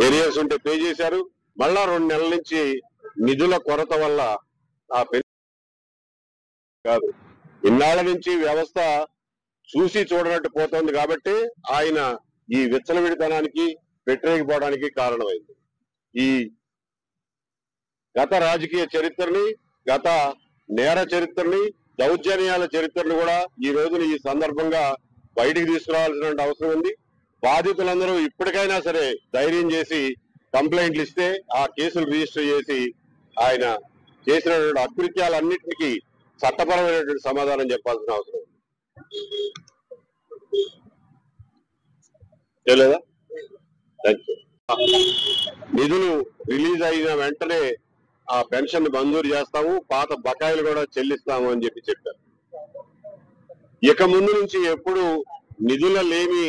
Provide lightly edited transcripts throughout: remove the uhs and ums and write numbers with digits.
Areas ఉంటే pay చేశారు. మళ్ళా 2 నెలల నుంచి నిధుల కొరత వల్ల ఆ కాదు, ఇన్నాళ్ల నుంచి వ్యవస్థ చూసి చూడనట్టు పోతోంది కాబట్టి ఆయన ఈ విచ్చలవిడితనానికి వ్యతిరేకపోవడానికి కారణమైంది. ఈ గత రాజకీయ చరిత్రని, గత నేర చరిత్రని, దౌర్జన్యాల చరిత్రను కూడా ఈ రోజున ఈ సందర్భంగా బయటికి తీసుకురావాల్సిన అవసరం ఉంది. బాధితులందరూ ఇప్పటికైనా సరే ధైర్యం చేసి కంప్లైంట్లు ఇస్తే ఆ కేసులు రిజిస్టర్ చేసి ఆయన చేసినటువంటి అకృత్యాలన్నింటికి చట్టపరమైనటువంటి సమాధానం చెప్పాల్సిన అవసరం తెలియదా? నిధులు రిలీజ్ అయిన వెంటనే ఆ పెన్షన్ మంజూరు చేస్తాము, పాత బకాయిలు కూడా చెల్లిస్తాము అని చెప్పారు. ఇక ముందు నుంచి ఎప్పుడు నిధుల లేమి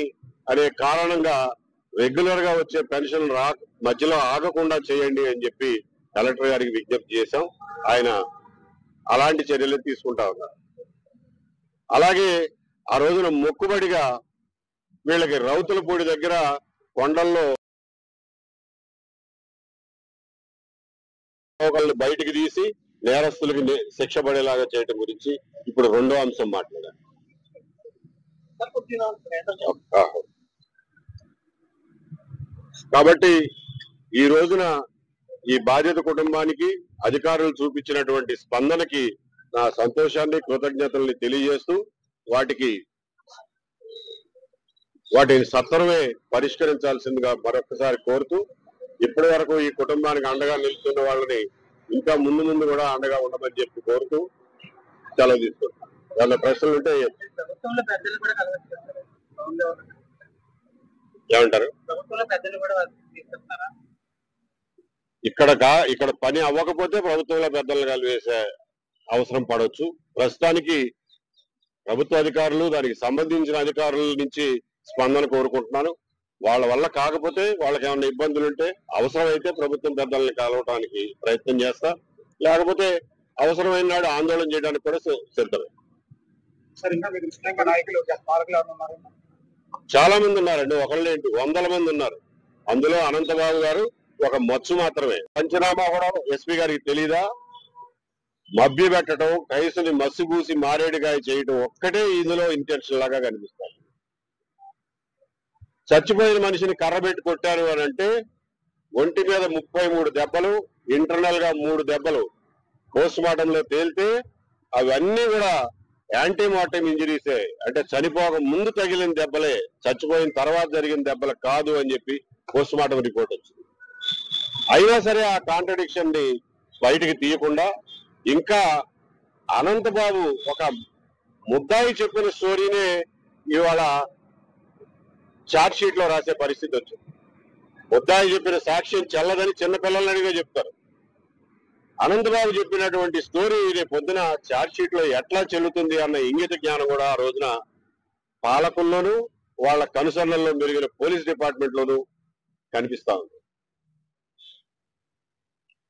అనే కారణంగా రెగ్యులర్ గా వచ్చే పెన్షన్ మధ్యలో ఆగకుండా చేయండి అని చెప్పి కలెక్టర్ గారికి విజ్ఞప్తి చేశాం. ఆయన అలాంటి చర్యలు తీసుకుంటా ఉన్నారు. అలాగే ఆ రోజున మొక్కుబడిగా వీళ్ళకి రౌతులపూడి దగ్గర కొండల్లో ఒకళ్ళని బయటికి తీసి నేరస్తులకి శిక్ష పడేలాగా చేయటం గురించి ఇప్పుడు 2వ అంశం మాట్లాడారు. కాబట్టి ఈ రోజున ఈ బాధిత కుటుంబానికి అధికారులు చూపించినటువంటి స్పందనకి నా సంతోషాన్ని, కృతజ్ఞతల్ని తెలియజేస్తూ వాటిని సత్వరమే పరిష్కరించాల్సిందిగా మరొకసారి కోరుతూ, ఇప్పటి వరకు ఈ కుటుంబానికి అండగా నిలుస్తున్న వాళ్ళని ఇంకా ముందు కూడా అండగా ఉండమని చెప్పి కోరుతూ సెలవు తీసుకుంటాం. వాళ్ళ ప్రశ్నలు ఉంటే ఏమంటారు? ఇక్కడ పని అవ్వకపోతే ప్రభుత్వంలో పెద్దలు కలిపేసే అవసరం పడవచ్చు. ప్రస్తుతానికి ప్రభుత్వ అధికారులు, దానికి సంబంధించిన అధికారుల నుంచి స్పందన కోరుకుంటున్నాను. వాళ్ళ వల్ల కాకపోతే, వాళ్ళకి ఏమైనా ఇబ్బందులు ఉంటే అవసరమైతే ప్రభుత్వం పెద్దల్ని కలవటానికి ప్రయత్నం చేస్తా, లేకపోతే అవసరమైన నాడు ఆందోళన చేయడానికి కూడా సిద్ధమే. చాలా మంది ఉన్నారండి, ఒకళ్ళేంటి 100 మంది ఉన్నారు. అందులో అనంతబాబు గారు ఒక మచ్చు మాత్రమే. పంచనామా కూడా ఎస్పీ గారికి తెలీదా? మభ్య పెట్టడం, కైసుని మసిబూసి మారేడుగాయ చేయడం ఒక్కటే ఇందులో ఇంటెన్షన్ లాగా కనిపిస్తారు. చచ్చిపోయిన మనిషిని కర్రబెట్టి కొట్టారు అని అంటే ఒంటి మీద 33 దెబ్బలు, ఇంటర్నల్ గా 3 దెబ్బలు పోస్ట్ మార్టం లో తేలితే అవన్నీ కూడా యాంటీమార్టం ఇంజరీసే, అంటే చనిపోక ముందు తగిలిన దెబ్బలే, చచ్చిపోయిన తర్వాత జరిగిన దెబ్బలు కాదు అని చెప్పి పోస్ట్ మార్టం రిపోర్ట్ వచ్చింది. అయినా సరే ఆ కాంట్రడిక్షన్ ని బయటికి తీయకుండా ఇంకా అనంతబాబు ఒక ముద్దాయి చెప్పిన స్టోరీనే ఇవాళ ఛార్జ్ షీట్ లో రాసే పరిస్థితి వచ్చింది. ముద్దాయి చెప్పిన సాక్ష్యం చెల్లదని చిన్నపిల్లలని అడిగే చెప్తారు. అనంతబాబు చెప్పినటువంటి స్టోరీ రేపు పొద్దున ఛార్జ్ షీట్ లో ఎట్లా చెల్లుతుంది అన్న ఇంగిత జ్ఞానం కూడా ఆ రోజున పాలకుల్లోనూ, వాళ్ళ కనుసన్నల్లో మెరిగిన పోలీస్ డిపార్ట్మెంట్ లోనూ కనిపిస్తా ఉంది.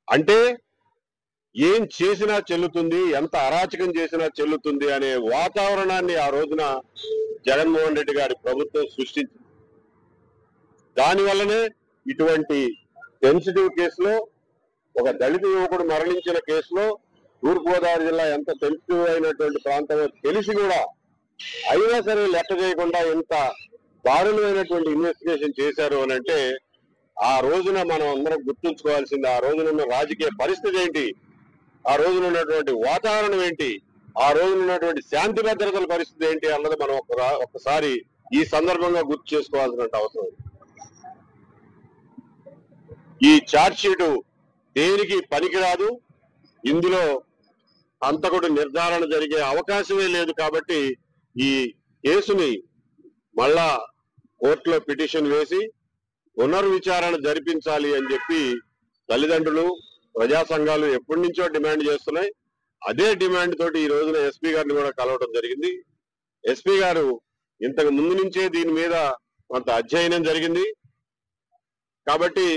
అంటే ఏం చేసినా చెల్లుతుంది, ఎంత అరాచకం చేసినా చెల్లుతుంది అనే వాతావరణాన్ని ఆ రోజున జగన్మోహన్ రెడ్డి గారి ప్రభుత్వం సృష్టించింది. దానివల్లనే ఇటువంటి సెన్సిటివ్ కేసులో, ఒక దళిత యువకుడు మరణించిన కేసులో, తూర్పుగోదావరి జిల్లా ఎంత సెన్సిటివ్ అయినటువంటి ప్రాంతమో తెలిసి కూడా అయినా సరే లెక్క చేయకుండా ఎంత దారుణమైనటువంటి ఇన్వెస్టిగేషన్ చేశారు అని అంటే, ఆ రోజున మనం అందరం గుర్తుంచుకోవాల్సింది ఆ రోజున ఉన్న రాజకీయ పరిస్థితి ఏంటి, ఆ రోజున ఉన్నటువంటి వాతావరణం ఏంటి, ఆ రోజున ఉన్నటువంటి శాంతి భద్రతల పరిస్థితి ఏంటి అన్నది మనం ఒక్కసారి ఈ సందర్భంగా గుర్తు చేసుకోవాల్సిన అవసరం. ఈ ఛార్జ్ షీటు దేనికి పనికిరాదు, ఇందులో హంతకుడు నిర్ధారణ జరిగే అవకాశమే లేదు. కాబట్టి ఈ కేసుని మళ్ళా కోర్టులో పిటిషన్ వేసి పునర్విచారణ జరిపించాలి అని చెప్పి తల్లిదండ్రులు, ప్రజా సంఘాలు ఎప్పటి నుంచో డిమాండ్ చేస్తున్నాయి. అదే డిమాండ్ తోటి ఈ రోజున ఎస్పీ గారిని కూడా కలవడం జరిగింది. ఎస్పీ గారు ఇంతకు ముందు నుంచే దీని మీద కొంత అధ్యయనం జరిగింది. కాబట్టి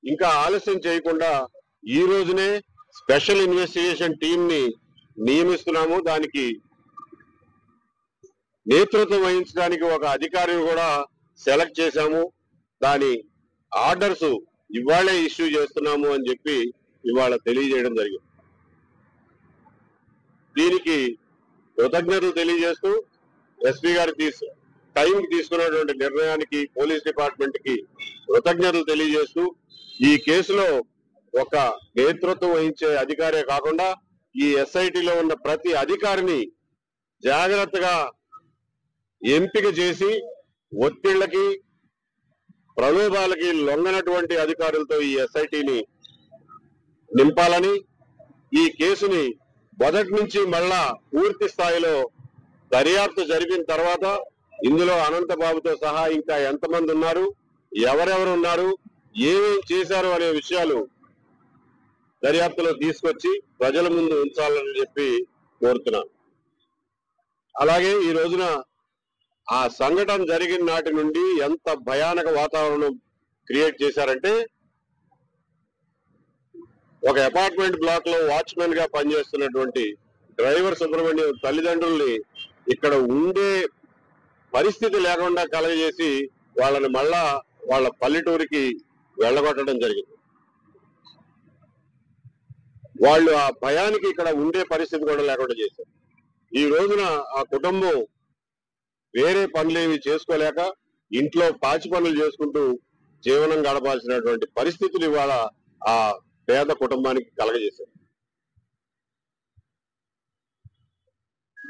ఇంకా ఆలస్యం చేయకుండా ఈ రోజునే స్పెషల్ ఇన్వెస్టిగేషన్ టీం ని నియమిస్తున్నాము. దానికి నేతృత్వం వహించడానికి ఒక అధికారిని కూడా సెలెక్ట్ చేశాము. దాని ఆర్డర్స్ ఇవాళే ఇష్యూ చేస్తున్నాము అని చెప్పి ఇవాళ తెలియజేయడం జరిగింది. దీనికి కృతజ్ఞతలు తెలియజేస్తూ ఎస్పీ గారు టైంకి తీసుకున్నటువంటి నిర్ణయానికి పోలీస్ డిపార్ట్మెంట్ కి కృతజ్ఞతలు తెలియజేస్తూ ఈ కేసులో ఒక నేతృత్వం వహించే అధికారే కాకుండా ఈ ఎస్ఐటిలో ఉన్న ప్రతి అధికారిని జాగ్రత్తగా ఎంపిక చేసి ఒత్తిళ్లకి ప్రలోభాలకి లొంగనటువంటి అధికారులతో ఈ ఎస్ఐటిని నింపాలని, ఈ కేసుని మొదటి నుంచి మళ్ళా పూర్తి స్థాయిలో దర్యాప్తు జరిపిన తర్వాత ఇందులో అనంతబాబుతో సహా ఇంకా ఎంతమంది ఉన్నారు, ఎవరెవరు ఉన్నారు, ఏమేం చేశారు అనే విషయాలు దర్యాప్తులో తీసుకొచ్చి ప్రజల ముందు ఉంచాలని చెప్పి కోరుతున్నాను. అలాగే ఈ రోజున ఆ సంఘటన జరిగిన నాటి నుండి ఎంత భయానక వాతావరణం క్రియేట్ చేశారంటే, ఒక అపార్ట్మెంట్ బ్లాక్ లో వాచ్మెన్ గా పనిచేస్తున్నటువంటి డ్రైవర్ సుబ్రహ్మణ్యం తల్లిదండ్రుల్ని ఇక్కడ ఉండే పరిస్థితి లేకుండా కలగజేసి వాళ్ళని మళ్ళా వాళ్ళ పల్లెటూరికి వెళ్ళగొట్టడం జరిగింది. వాళ్ళు ఆ భయానికి ఇక్కడ ఉండే పరిస్థితి కూడా లేకుండా చేశారు. ఈ రోజున ఆ కుటుంబం వేరే పనులేవి చేసుకోలేక ఇంట్లో పాచి పనులు చేసుకుంటూ జీవనం గడపాల్సినటువంటి పరిస్థితులు ఇవాళ ఆ పేద కుటుంబానికి కలగజేశారు.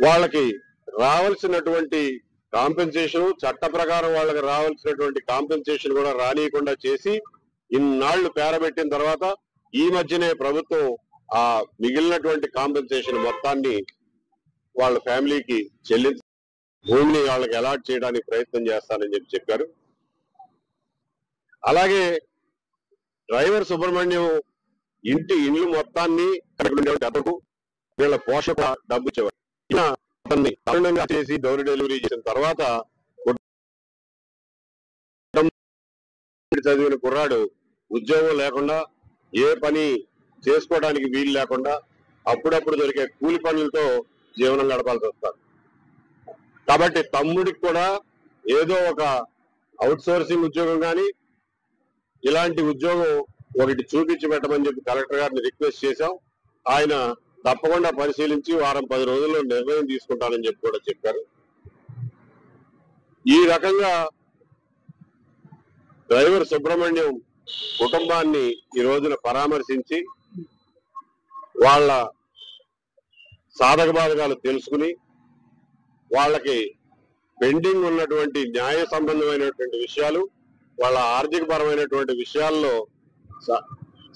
వాళ్ళకి రావాల్సినటువంటి కాంపెన్సేషన్, చట్ట ప్రకారం వాళ్ళకి రావాల్సినటువంటి కాంపెన్సేషన్ కూడా రానియకుండా చేసి ఇన్నాళ్లు పేరబెట్టిన తర్వాత ఈ మధ్యనే ప్రభుత్వం ఆ మిగిలినటువంటి కాంపెన్సేషన్ మొత్తాన్ని వాళ్ళ ఫ్యామిలీకి చెల్లించి భూమిని వాళ్ళకి అలాట్ చేయడానికి ప్రయత్నం చేస్తానని చెప్పారు. అలాగే డ్రైవర్ సుబ్రహ్మణ్యం ఇల్లు మొత్తాన్ని వీళ్ళ పోషక డబ్బు ఇచ్చేవారు. దారుణంగా చేసి డోర్ డెలివరీ చేసిన తర్వాత చదివిన కుర్రాడు ఉద్యోగం లేకుండా, ఏ పని చేసుకోవడానికి వీలు లేకుండా అప్పుడప్పుడు దొరికే కూలి పనులతో జీవనం గడపాల్సి వస్తారు. కాబట్టి తమ్ముడికి కూడా ఏదో ఒక అవుట్ సోర్సింగ్ ఉద్యోగం కానీ ఇలాంటి ఉద్యోగం ఒకటి చూపించి పెట్టమని చెప్పి కలెక్టర్ గారిని రిక్వెస్ట్ చేశాం. ఆయన తప్పకుండా పరిశీలించి వారం 10 రోజుల్లో నిర్ణయం తీసుకుంటానని చెప్పి కూడా చెప్పారు. ఈ రకంగా డ్రైవర్ సుబ్రహ్మణ్యం కుటుంబాన్ని ఈ రోజున పరామర్శించి వాళ్ళ సాధక బాధకాలు తెలుసుకుని వాళ్ళకి పెండింగ్ ఉన్నటువంటి న్యాయ సంబంధమైనటువంటి విషయాలు, వాళ్ళ ఆర్థిక పరమైనటువంటి విషయాల్లో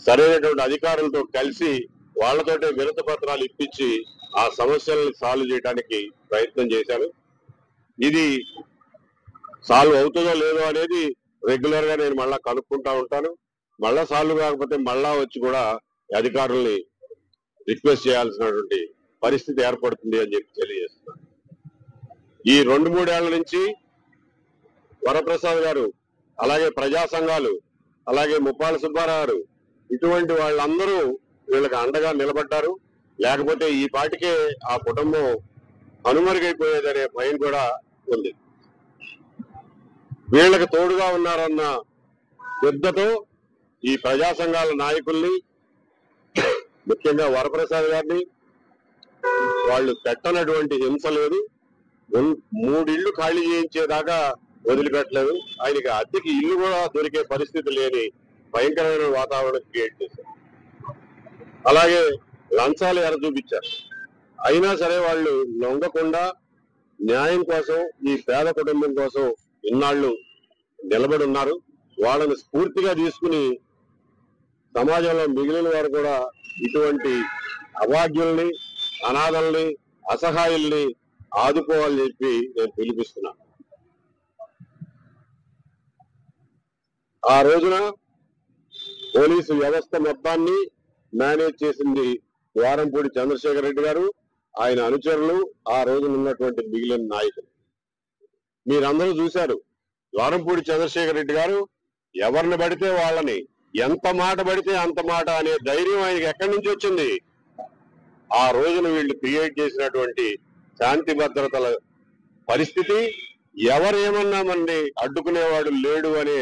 సరైనటువంటి అధికారులతో కలిసి వాళ్ళతోటే వినతి పత్రాలు ఇప్పించి ఆ సమస్యలను సాల్వ్ చేయడానికి ప్రయత్నం చేశాను. ఇది సాల్వ్ అవుతుందో లేదో అనేది రెగ్యులర్ గా నేను మళ్ళా కనుక్కుంటా ఉంటాను. మళ్ళా సాల్వ్ కాకపోతే మళ్ళా వచ్చి కూడా అధికారుల్ని రిక్వెస్ట్ చేయాల్సినటువంటి పరిస్థితి ఏర్పడుతుంది అని చెప్పి తెలియజేస్తున్నాను. ఈ 2-3 ఏళ్ల నుంచి వరప్రసాద్ గారు, అలాగే ప్రజా సంఘాలు, అలాగే ముప్పాల సుబ్బారావు గారు, ఇటువంటి వాళ్ళందరూ వీళ్ళకి అండగా నిలబడ్డారు. లేకపోతే ఈ పాటికే ఆ కుటుంబం కనుమరుగైపోయేదనే భయం కూడా ఉంది. వీళ్ళకి తోడుగా ఉన్నారన్న యుద్ధతో ఈ ప్రజా సంఘాల నాయకుల్ని, ముఖ్యంగా వరప్రసాద్ గారిని, వాళ్ళు పెట్టనటువంటి హింస లేదు. 3 ఇళ్లు ఖాళీ చేయించేదాకా వదిలిపెట్టలేదు. ఆయనకి అద్దెకి ఇల్లు కూడా దొరికే పరిస్థితి లేని భయంకరమైన వాతావరణం క్రియేట్ చేశారు. అలాగే లంచాలు ఎర చూపించారు. అయినా సరే వాళ్ళు లొంగకుండా న్యాయం కోసం, ఈ పేద కుటుంబం కోసం ఇన్నాళ్లు నిలబడి ఉన్నారు. వాళ్ళని స్ఫూర్తిగా తీసుకుని సమాజంలో మిగిలిన వారు కూడా ఇటువంటి అభాగ్యుల్ని, అనాథల్ని, అసహాయుల్ని ఆదుకోవాలని చెప్పి నేను పిలిపిస్తున్నా. ఆ రోజున పోలీసు వ్యవస్థ మొత్తాన్ని మేనేజ్ చేసింది ద్వారంపూడి చంద్రశేఖర్ రెడ్డి గారు, ఆయన అనుచరులు, ఆ రోజున ఉన్నటువంటి మిగిలిన నాయకులు. మీరందరూ చూశారు, ద్వారంపూడి చంద్రశేఖర్ రెడ్డి గారు ఎవరిని పడితే వాళ్ళని, ఎంత మాట పడితే అంత మాట అనే ధైర్యం ఆయనకి ఎక్కడి నుంచి వచ్చింది? ఆ రోజున వీళ్ళు క్రియేట్ చేసినటువంటి శాంతి భద్రతల పరిస్థితి, ఎవరేమన్నా మనని అడ్డుకునేవాడు లేడు అనే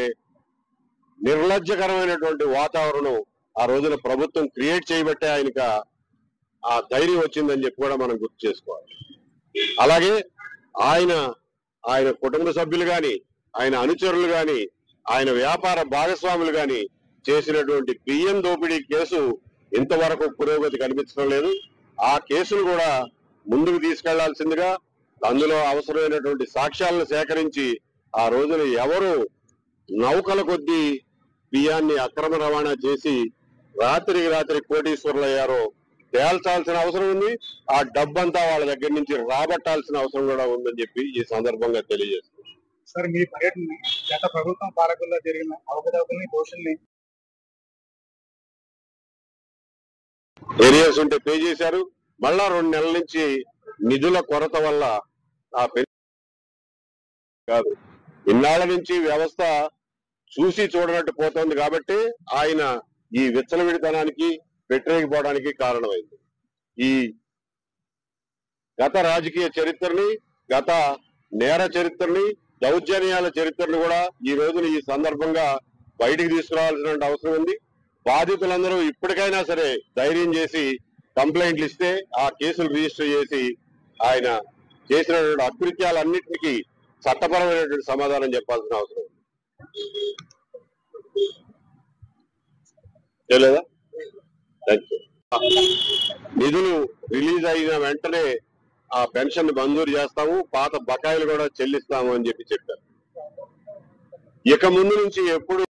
నిర్లజ్జకరమైనటువంటి వాతావరణం ఆ రోజున ప్రభుత్వం క్రియేట్ చేయబట్టే ఆయనకి ఆ ధైర్యం వచ్చిందని చెప్పి కూడా మనం గుర్తు చేసుకోవాలి. అలాగే ఆయన కుటుంబ సభ్యులు గాని, ఆయన అనుచరులు గాని, ఆయన వ్యాపార భాగస్వాములు గాని చేసినటువంటి బియ్యం దోపిడీ కేసు ఇంతవరకు పురోగతి కనిపించడం లేదు. ఆ కేసును కూడా ముందుకు తీసుకెళ్లాల్సిందిగా, అందులో అవసరమైనటువంటి సాక్ష్యాలను సేకరించి ఆ రోజున ఎవరు నౌకల కొద్దీ బియ్యాన్ని అక్రమ రవాణా చేసి రాత్రికి రాత్రి కోటీశ్వరులు అయ్యారో తేల్చాల్సిన అవసరం ఉంది. ఆ డబ్బంతా వాళ్ళ దగ్గర నుంచి రాబట్టాల్సిన అవసరం కూడా ఉందని చెప్పి ఈ సందర్భంగా తెలియజేస్తుంది. సార్, మీ పర్యటన గత ప్రభుత్వం పాలకుల్లో జరిగిన అవకతవకల్ని, దోషుల్ని ఏరియాస్ ఉంటే పే చేశారు. మళ్ళా 2 నెలల నుంచి నిధుల కొరత వల్ల ఆ కాదు, ఇన్నాళ్ల నుంచి వ్యవస్థ చూసి చూడనట్టు పోతోంది కాబట్టి ఆయన ఈ విచ్చలవిడితనానికి వ్యతిరేకపోవడానికి కారణమైంది. ఈ గత రాజకీయ చరిత్రని, గత నేర చరిత్రని, దౌర్జన్యాల చరిత్రను కూడా ఈ రోజున ఈ సందర్భంగా బయటికి తీసుకురావాల్సిన అవసరం ఉంది. బాధితులందరూ ఇప్పటికైనా సరే ధైర్యం చేసి కంప్లైంట్లు ఇస్తే ఆ కేసులు రిజిస్టర్ చేసి ఆయన చేసినటువంటి అకృత్యాలన్నింటికి చట్టపరమైనటువంటి సమాధానం చెప్పాల్సిన అవసరం ఉంది. తెలియదా? నిధులు రిలీజ్ అయిన వెంటనే ఆ పెన్షన్ మంజూరు చేస్తాము, పాత బకాయిలు కూడా చెల్లిస్తాము అని చెప్పి చెప్పారు. ఇక ముందు నుంచి ఎప్పుడు